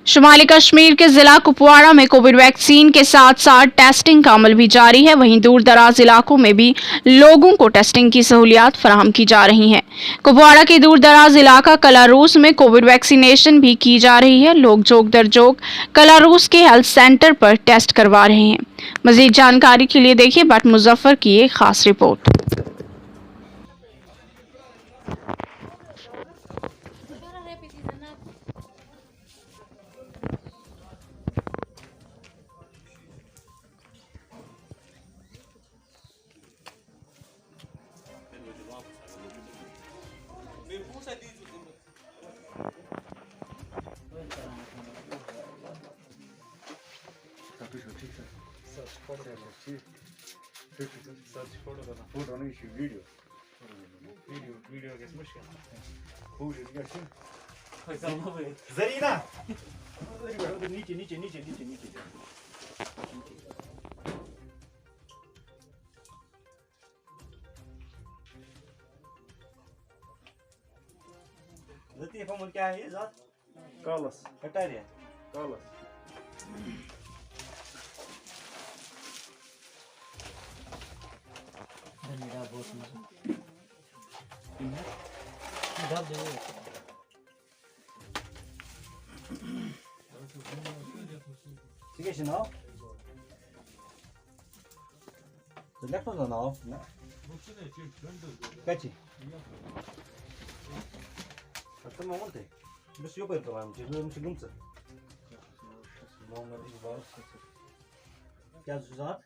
शुमाली कश्मीर के जिला कुपवाड़ा में कोविड वैक्सीन के साथ साथ टेस्टिंग का अमल भी जारी है। वहीं दूर दराज इलाकों में भी लोगों को टेस्टिंग की सहूलियात फराहम की जा रही हैं। कुपवाड़ा के दूर दराज इलाका कलारूस में कोविड वैक्सीनेशन भी की जा रही है। लोग जोक दर जोक कलारूस के हेल्थ सेंटर पर टेस्ट करवा रहे हैं। मजीद जानकारी के लिए देखिए बट मुजफ्फर की एक खास रिपोर्ट। वीडियो कैसे मुश्किल जरीना नीचे नीचे नीचे नीचे नीचे लतीफ हम क्या है ये जात कालस कटारिया कालस धन्यवाद बहुत मजा डाल दे ठीक है ना तो लेफ्ट हो ना कैची आता मग म्हणते बस यो पर्यंत आमची तुमचं क्या जात